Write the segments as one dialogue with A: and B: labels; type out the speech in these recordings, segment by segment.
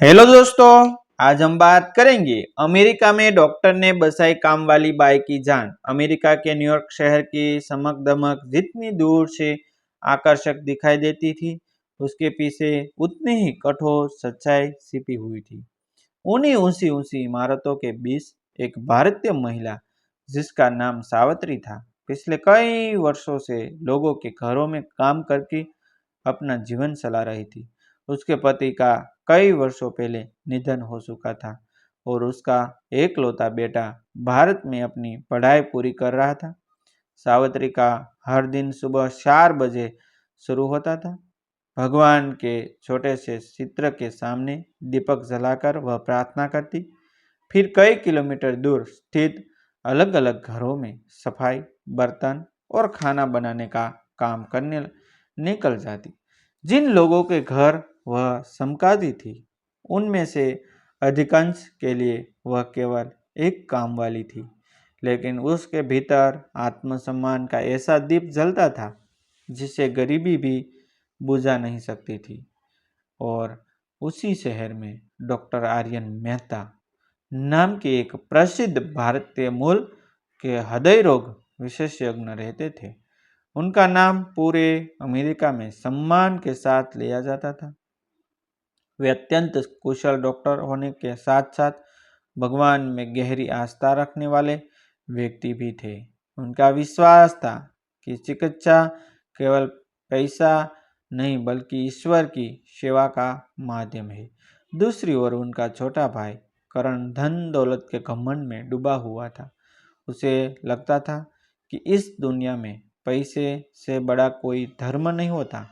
A: Hello दोस्तों, आज हम बात करेंगे अमेरिका में डॉक्टर ने बचाई काम वाली बाई की जान। अमेरिका के न्यूयॉर्क शहर की समक दमक जितनी दूर से आकर्षक दिखाई देती थी, उसके पीछे उतनी ही कठोर सच्चाई छिपी हुई थी। उन्हीं ऊंची ऊंची इमारतों के बीच एक भारतीय महिला जिसका नाम सावित्री था, पिछले कई वर्षों से लोगों के घरों में काम करके अपना जीवन चला रही थी। उसके पति का कई वर्षों पहले निधन हो चुका था और उसका एकलौता बेटा भारत में अपनी पढ़ाई पूरी कर रहा था। सावित्री का हर दिन सुबह 4 बजे शुरू होता था। भगवान के छोटे से चित्र के सामने दीपक जलाकर वह प्रार्थना करती, फिर कई किलोमीटर दूर स्थित अलग अलग घरों में सफाई, बर्तन और खाना बनाने का काम करने निकल जाती। जिन लोगों के घर वह समकाती थी, उनमें से अधिकांश के लिए वह केवल एक काम वाली थी, लेकिन उसके भीतर आत्मसम्मान का ऐसा दीप जलता था जिसे गरीबी भी बुझा नहीं सकती थी। और उसी शहर में डॉक्टर आर्यन मेहता नाम के एक प्रसिद्ध भारतीय मूल के हृदय रोग विशेषज्ञ रहते थे। उनका नाम पूरे अमेरिका में सम्मान के साथ लिया जाता था। वे अत्यंत कुशल डॉक्टर होने के साथ साथ भगवान में गहरी आस्था रखने वाले व्यक्ति भी थे। उनका विश्वास था कि चिकित्सा केवल पैसा नहीं बल्कि ईश्वर की सेवा का माध्यम है। दूसरी ओर उनका छोटा भाई करण धन दौलत के घमंड में डूबा हुआ था। उसे लगता था कि इस दुनिया में पैसे से बड़ा कोई धर्म नहीं होता।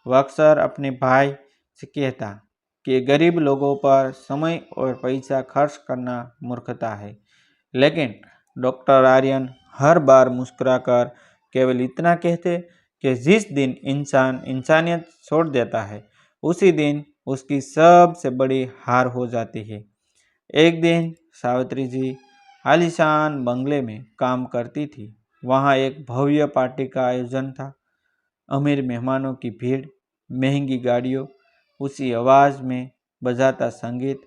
A: वह अक्सर अपने भाई से कहता कि गरीब लोगों पर समय और पैसा खर्च करना मूर्खता है, लेकिन डॉक्टर आर्यन हर बार मुस्कुराकर केवल इतना कहते कि जिस दिन इंसान इंसानियत छोड़ देता है, उसी दिन उसकी सबसे बड़ी हार हो जाती है। एक दिन सावित्री जी आलीशान बंगले में काम करती थी। वहाँ एक भव्य पार्टी का आयोजन था। अमीर मेहमानों की भीड़, महंगी गाड़ियों, उसी आवाज़ में बजाता संगीत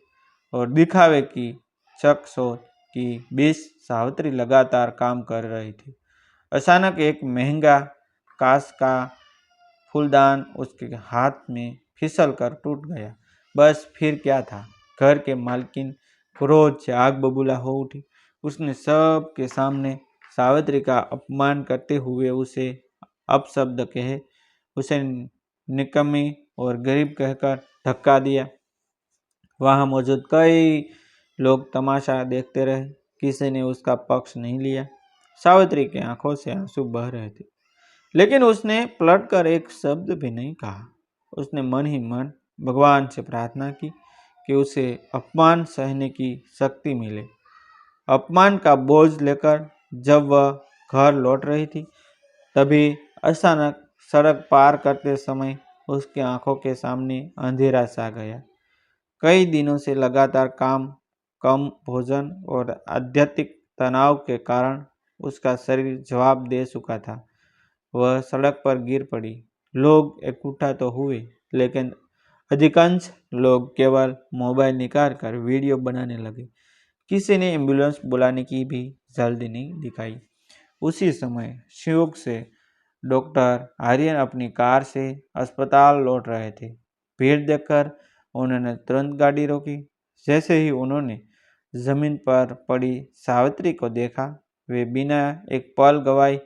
A: और दिखावे की चकचोर की बीच सावित्री लगातार काम कर रही थी। अचानक एक महंगा कांच का फूलदान उसके हाथ में फिसल कर टूट गया। बस फिर क्या था, घर के मालकिन क्रोध से आग बबूला हो उठी। उसने सब के सामने सावित्री का अपमान करते हुए उसे अपशब्द कहे, उसे निकम्मी और गरीब कहकर धक्का दिया। वहां मौजूद कई लोग तमाशा देखते रहे, किसी ने उसका पक्ष नहीं लिया। सावित्री की आंखों से आंसू बह रहे थे, लेकिन उसने पलटकर एक शब्द भी नहीं कहा। उसने मन ही मन भगवान से प्रार्थना की कि उसे अपमान सहने की शक्ति मिले। अपमान का बोझ लेकर जब वह घर लौट रही थी, तभी अचानक सड़क पार करते समय उसकी आंखों के सामने अंधेरा सा गया। कई दिनों से लगातार काम, कम भोजन और आध्यात्मिक तनाव के कारण उसका शरीर जवाब दे चुका था। वह सड़क पर गिर पड़ी। लोग इकट्ठा तो हुए, लेकिन अधिकांश लोग केवल मोबाइल निकाल कर वीडियो बनाने लगे। किसी ने एम्बुलेंस बुलाने की भी जल्दी नहीं दिखाई। उसी समय संयोग से डॉक्टर आर्यन अपनी कार से अस्पताल लौट रहे थे। भीड़ देखकर उन्होंने तुरंत गाड़ी रोकी। जैसे ही उन्होंने जमीन पर पड़ी सावित्री को देखा, वे बिना एक पल गवाए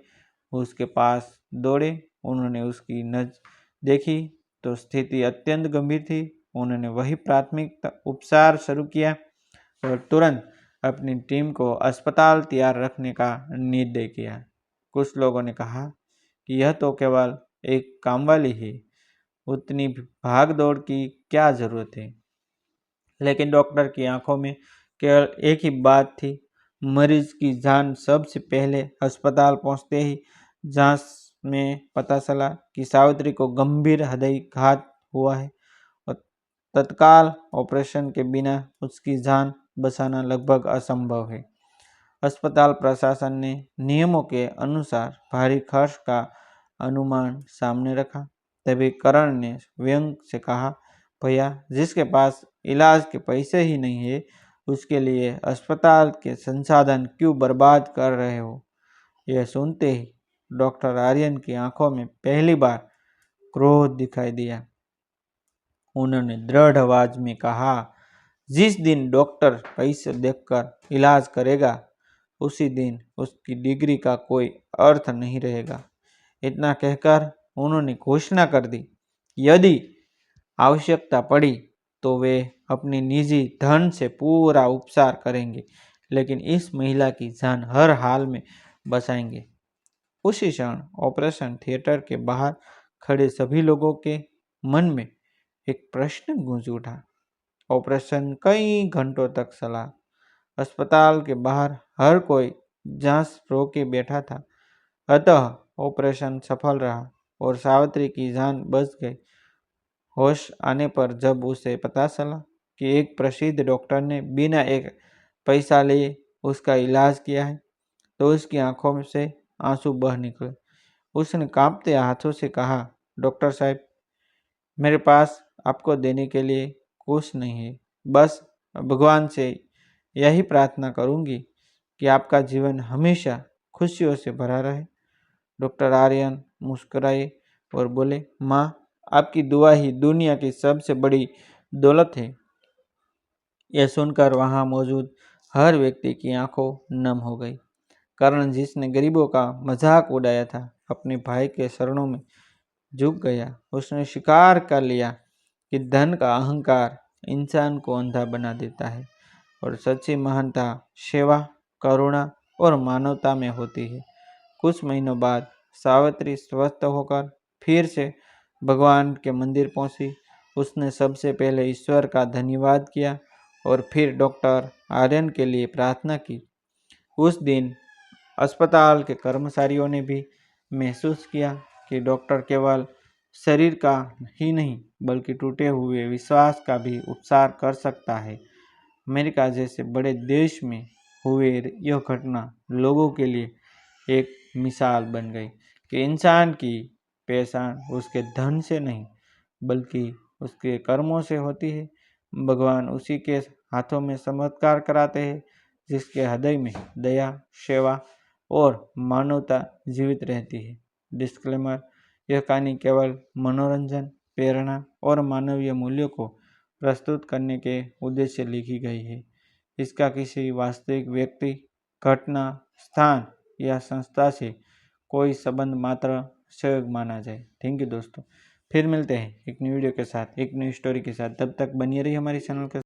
A: उसके पास दौड़े। उन्होंने उसकी नब्ज देखी तो स्थिति अत्यंत गंभीर थी। उन्होंने वही प्राथमिक उपचार शुरू किया और तुरंत अपनी टीम को अस्पताल तैयार रखने का निर्णय किया। कुछ लोगों ने कहा कि यह तो केवल एक कामवाली है, उतनी भाग दौड़ की क्या जरूरत है। लेकिन डॉक्टर की आंखों में केवल एक ही बात थी, मरीज की जान। सबसे पहले अस्पताल पहुंचते ही जांच में पता चला कि सावित्री को गंभीर हृदय घात हुआ है और तत्काल ऑपरेशन के बिना उसकी जान बचाना लगभग असंभव है। अस्पताल प्रशासन ने नियमों के अनुसार भारी खर्च का अनुमान सामने रखा। तभी करण ने व्यंग से कहा, भैया, जिसके पास इलाज के पैसे ही नहीं है, उसके लिए अस्पताल के संसाधन क्यों बर्बाद कर रहे हो? यह सुनते ही डॉक्टर आर्यन की आंखों में पहली बार क्रोध दिखाई दिया। उन्होंने दृढ़ आवाज में कहा, जिस दिन डॉक्टर पैसे देखकर इलाज करेगा उसी दिन उसकी डिग्री का कोई अर्थ नहीं रहेगा। इतना कहकर उन्होंने घोषणा कर दी, यदि आवश्यकता पड़ी तो वे अपनी निजी धन से पूरा उपचार करेंगे, लेकिन इस महिला की जान हर हाल में बचाएंगे। उसी क्षण ऑपरेशन थिएटर के बाहर खड़े सभी लोगों के मन में एक प्रश्न गूंज उठा। ऑपरेशन कई घंटों तक चला। अस्पताल के बाहर हर कोई जांच रोके बैठा था। अतः ऑपरेशन सफल रहा और सावित्री की जान बच गई। होश आने पर जब उसे पता चला कि एक प्रसिद्ध डॉक्टर ने बिना एक पैसा लिए उसका इलाज किया है, तो उसकी आंखों में से आंसू बह निकले। उसने कांपते हाथों से कहा, डॉक्टर साहब, मेरे पास आपको देने के लिए कुछ नहीं है, बस भगवान से यही प्रार्थना करूंगी कि आपका जीवन हमेशा खुशियों से भरा रहे। डॉक्टर आर्यन मुस्कुराए और बोले, माँ, आपकी दुआ ही दुनिया की सबसे बड़ी दौलत है। यह सुनकर वहां मौजूद हर व्यक्ति की आंखों नम हो गई। कर्ण, जिसने गरीबों का मजाक उड़ाया था, अपने भाई के शरणों में झुक गया। उसने स्वीकार कर लिया कि धन का अहंकार इंसान को अंधा बना देता है और सच्ची महानता सेवा, करुणा और मानवता में होती है। कुछ महीनों बाद सावित्री स्वस्थ होकर फिर से भगवान के मंदिर पहुंची। उसने सबसे पहले ईश्वर का धन्यवाद किया और फिर डॉक्टर आर्यन के लिए प्रार्थना की। उस दिन अस्पताल के कर्मचारियों ने भी महसूस किया कि डॉक्टर केवल शरीर का ही नहीं बल्कि टूटे हुए विश्वास का भी उपचार कर सकता है। अमेरिका जैसे बड़े देश में हुए यह घटना लोगों के लिए एक मिसाल बन गई कि इंसान की पहचान उसके धन से नहीं बल्कि उसके कर्मों से होती है। भगवान उसी के हाथों में चमत्कार कराते हैं जिसके हृदय में दया, सेवा और मानवता जीवित रहती है। डिस्क्लेमर, यह कहानी केवल मनोरंजन, प्रेरणा और मानवीय मूल्यों को प्रस्तुत करने के उद्देश्य से लिखी गई है। इसका किसी वास्तविक व्यक्ति, घटना, स्थान या संस्था से कोई संबंध मात्र सहयोग माना जाए। थैंक यू दोस्तों। फिर मिलते हैं एक न्यू वीडियो के साथ, एक न्यू स्टोरी के साथ। तब तक बनिए रहिए हमारे चैनल के